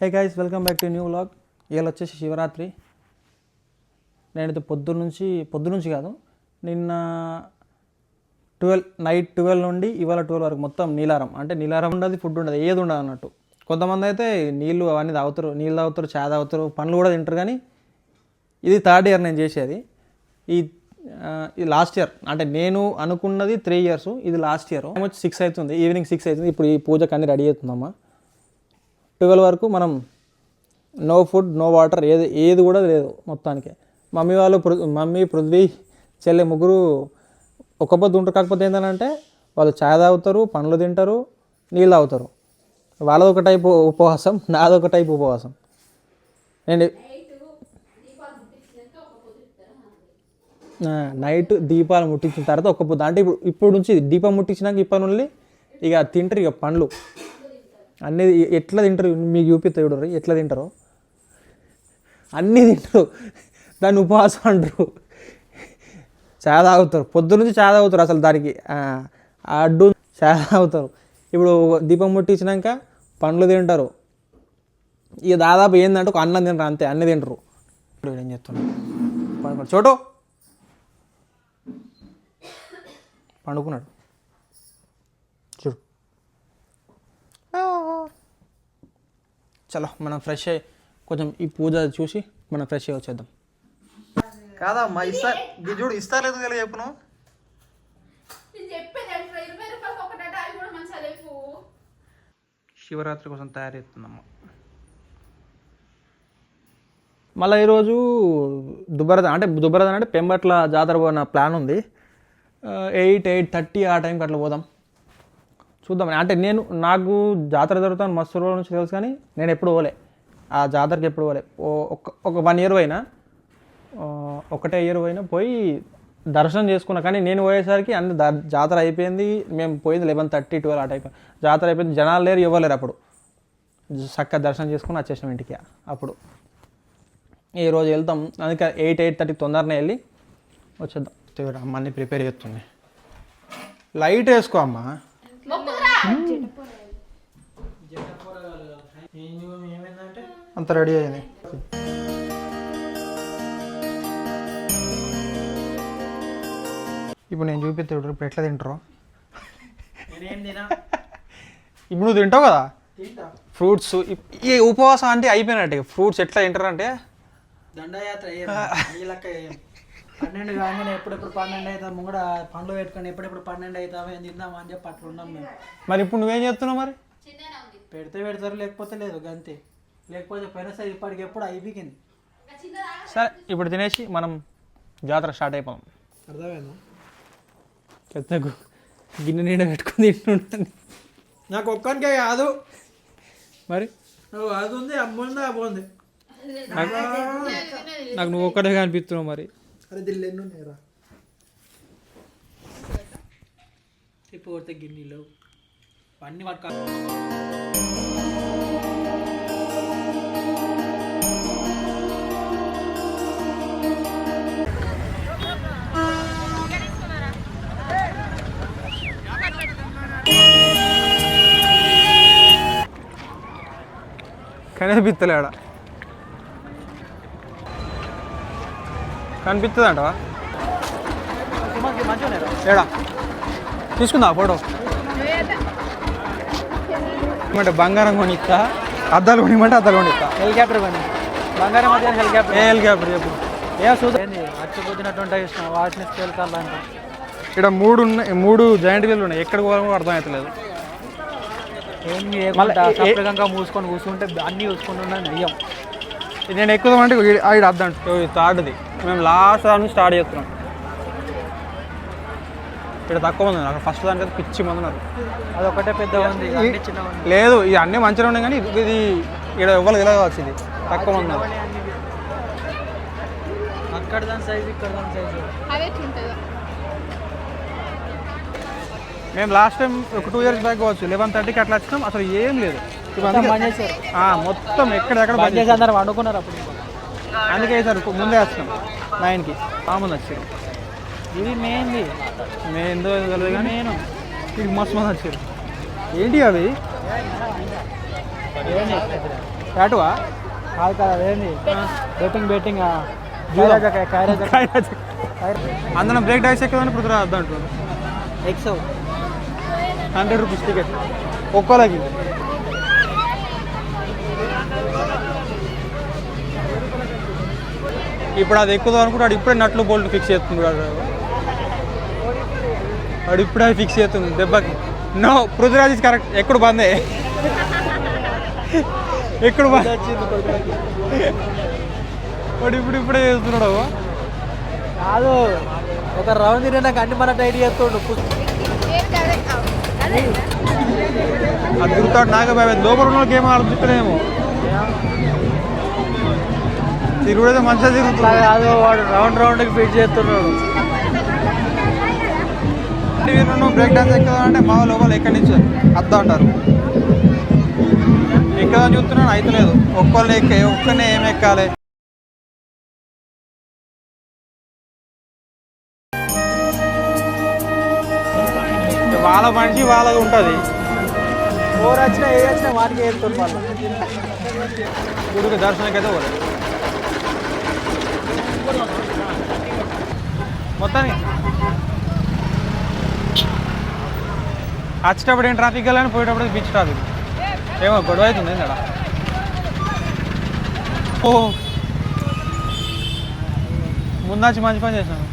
Hey guys, welcome back to new vlog. ఇవాళ వచ్చేసి శివరాత్రి. నేనైతే పొద్దునుంచి కాదు, నిన్న నైట్ 12 నుండి ఇవాళ 12 వరకు మొత్తం నీలారం. అంటే నీలారం ఉండదు, ఫుడ్ ఉండదు, ఏది ఉండదు అన్నట్టు. కొంతమంది అయితే నీళ్ళు అవన్నీ తాగుతారు, నీళ్ళు తాగుతారు, చాయ్ తాగుతారు, పండ్లు కూడా తింటారు. కానీ ఇది 3rd ఇయర్ నేను చేసేది. ఈ లాస్ట్ ఇయర్, అంటే నేను అనుకున్నది 3 years, ఇది లాస్ట్ ఇయర్. వచ్చి 6 అవుతుంది, ఈవినింగ్ 6 అవుతుంది. ఇప్పుడు ఈ పూజకు అన్నీ రెడీ అవుతుందమ్మా. 12 వరకు మనం నో ఫుడ్, నో వాటర్, ఏది కూడా లేదు మొత్తానికి. మమ్మీ, పృథ్వీ, చెల్లె ముగ్గురు ఒక పొద్దు ఉంటారు. కాకపోతే ఏంటంటే వాళ్ళు చాయ్ తాగుతారు, పండ్లు తింటారు, నీళ్ళు తాగుతారు. వాళ్ళదొక టైపు ఉపవాసం, నాదొక టైపు ఉపవాసం. నేను నైట్ దీపాలు ముట్టించిన తర్వాత ఒక్క పొద్దు, అంటే ఇప్పుడు నుంచి దీపం ముట్టించినాక ఇప్పటి నుండి ఇక తింటారు. ఇక పండ్లు అన్నీ ఎట్లా తింటారు మీకు చూపిస్తా చూడరు ఎట్లా తింటారో. అన్నీ తింటారు, దాన్ని ఉపవాసం అంటారు. చాయ్ తాగుతారు, పొద్దునుంచి చాయ్ తాగుతారు. అసలు దానికి అడ్డు చాయ్ తాగుతారు. ఇప్పుడు దీపం ముట్టించినాక పండ్లు తింటారు. ఇక దాదాపు ఏంటంటే ఒక అన్నం తింటారు, అంతే. అన్నీ తింటారు. ఏం చెప్తున్నాడు చోటు, పండుకున్నాడు చూడు. చలో మనం ఫ్రెష్ అయ్యి కొంచెం ఈ పూజ చూసి మనం ఫ్రెష్ అయ్యి వచ్చేద్దాం. కాదమ్మా, చూడు ఇస్తా లేదు కదా చెప్పును. శివరాత్రి కోసం తయారవుతుందమ్మా. మళ్ళీ ఈరోజు దుబ్బరద అంటే పెంబట్ల జాతర పోయిన ప్లాన్ ఉంది. 8:30 ఆ టైంకి అట్లా పోదాం, చూద్దాం. అంటే నాకు జాతర జరుగుతాను మస్తు రోజుల నుంచి తెలుసు, కానీ నేను ఎప్పుడు పోలే ఆ జాతరకి. ఎప్పుడు పోలే. ఒక 1 year పోయినా, ఒకటే ఇయర్ పోయినా, పోయి దర్శనం చేసుకున్నా. కానీ నేను పోయేసరికి అన్ని జాతర అయిపోయింది. మేము పోయింది 11:30, 12 ఆ టైం. జాతర అయిపోయింది, జనాలు లేరు, ఇవ్వలేరు. అప్పుడు చక్కగా దర్శనం చేసుకుని వచ్చేసాం ఇంటికి. అప్పుడు ఈరోజు వెళ్తాం, అందుకే 8:30 తొందరనే వెళ్ళి వచ్చేద్దాం. అమ్మ అన్నీ ప్రిపేర్ చేస్తుంది. లైట్ వేసుకో అమ్మా. అంత రెడీ అయింది. ఇప్పుడు నేను చూపిస్తే ఇప్పుడు ఎట్లా తింటారో. ఇప్పుడు నువ్వు తింటావు కదా ఫ్రూట్స్. ఈ ఉపవాసం అంటే అయిపోయినట్టు. ఫ్రూట్స్ ఎట్లా తింటారంటే దండయాత్ర 12 కాగానే ఎప్పుడెప్పుడు 12 అవుతాం కూడా పండ్లు పెట్టుకొని ఎప్పుడెప్పుడు 12 అవుతామో తిందామా అని చెప్పి అట్లా ఉన్నాం మేము. మరి ఇప్పుడు నువ్వేం చేస్తున్నావు? మరి పెడతారు, లేకపోతే లేదు, గంతే. లేకపోతే పోయినసారి ఇప్పటికి ఎప్పుడు అయిపోయింది. సరే, ఇప్పుడు తినేసి మనం జాతర స్టార్ట్ అయిపోదాం. అర్థమైందా? పెద్దకు గిన్నె నీడ పెట్టుకుని తింటుంటాను. నాకు ఒక్కరికే కాదు, మరి అది ఉంది, అమ్ముంది, అబ్బుంది. నాకు నువ్వు ఒక్కటే కనిపిస్తున్నావు. మరి అరే దిల్లు ఎన్ని ఉన్నాయిరా ఇప్పుడు గిన్నెలు అన్నీ పట్టుకో. కనిపిస్తలే ఆడ. కనిపిస్తుంది అంటవా? ఏడా తీసుకుందా ఫోటో? అంటే బంగారం కొనిస్తా, అద్దాలు కొనిమంటే అద్దాలు కొనిస్తా. హెలికాప్టర్ కొని బంగారం మధ్య హెలికాప్టర్. ఏ హెలికాప్టర్ చెప్పు? ఏ చూద్దాం. మర్చిపోతున్నట్టు ఇష్టం వాటిని తీసుకెళ్తారంట. ఇక్కడ 3 జాయింట్ వీళ్ళు ఉన్నాయి. ఎక్కడికి పోవాలో అర్థం అవుతలేదు. సపరేకంగా మూసుకొని కూర్చుంటే అన్నీ చూసుకుంటూ నయ్యం. నేను ఎక్కుదామంటే ఆవిడ అర్థం థర్డ్ది. మేము లాస్ట్ దాని నుంచి స్టార్ట్ చేస్తున్నాం. ఇక్కడ తక్కువ మంది ఉన్నారు, అక్కడ ఫస్ట్ దానికైతే పిచ్చి మంది ఉన్నారు. అదొకటే పెద్ద ఉంది, లేదు ఇవి అన్నీ మంచిగా ఉన్నాయి. కానీ ఇది ఇక్కడ ఎవ్వరు తెలియవచ్చు. ఇది తక్కువ మంది ఉన్నారు. అక్కడ దాని సైజు, ఇక్కడ దాని సైజు. మేము లాస్ట్ టైం ఒక 2 years బ్యాక్ కావచ్చు 11:30కి అట్లా వచ్చినాం. అసలు ఏం లేదు, మొత్తం ఎక్కడెక్కడ బంద్ చేసి అందరు వండుకున్నారు. అప్పుడు అందుకే సార్ ముందే వచ్చినాం 9కి. ముందు వచ్చారు. ఇది మెయిన్ది, ఏందో తెలియదు కానీ నేను ఇది మస్తు మంది వచ్చారు. ఏంటి అవి? టాటువా కాదు కదా అదేంది బెట్టింగ్ అందులో బ్రేక్ డాన్స్ ఎక్కదని పృథ్వీరాజ్ వద్దంటు ఎక్సో 100 రూపీస్ టికెట్ ఒక్కోలకి. ఇప్పుడు అది ఎక్కుదాం అనుకుంటే ఇప్పుడే నట్లు బోల్ట్ ఫిక్స్ చేస్తున్నాడు వాడు ఇప్పుడే ఫిక్స్ చేస్తుంది దెబ్బకి. No Prithviraj is correct. ఎక్కడ బందే ఎక్కడ వాడు ఇప్పుడే చేస్తున్నాడు. కాదు ఒక రౌండ్ తిరిగి నాకు అన్ని మన టైట్ చేస్తుండు. అది తిరుగుతాడు నాకే భయం. లోపల ఉన్న గేమ్ ఆడుతున్నాయేమో తిరుగుడైతే మంచిగా తిరుగుతుంది. కాదు వాడు రౌండ్కి ఫిట్ చేస్తున్నాడు. బ్రేక్ డాన్స్ ఎక్కుదా అంటే మా లోపల ఎక్కడి నుంచి అద్దా అంటారు. ఎక్కదా చూస్తున్నాను అయితలేదు. ఒక్కరినే ఏం ఎక్కాలి. వాళ్ళ మనిషి వాళ్ళగా ఉంటుంది. ఓవర్ వచ్చినా ఏ వచ్చినా వాటికి వెళ్తుంది వాళ్ళు. గుడికి దర్శనానికి అయితే పోలేదు మొత్తానికి. వచ్చేటప్పుడు ఏం ట్రాఫిక్ వెళ్ళని పోయేటప్పుడు బీచ్ ట్రాఫిక్ ఏమో గొడవ అవుతుంది ఇక్కడ. ఓ ముందాచి మంచి పని చేసాను.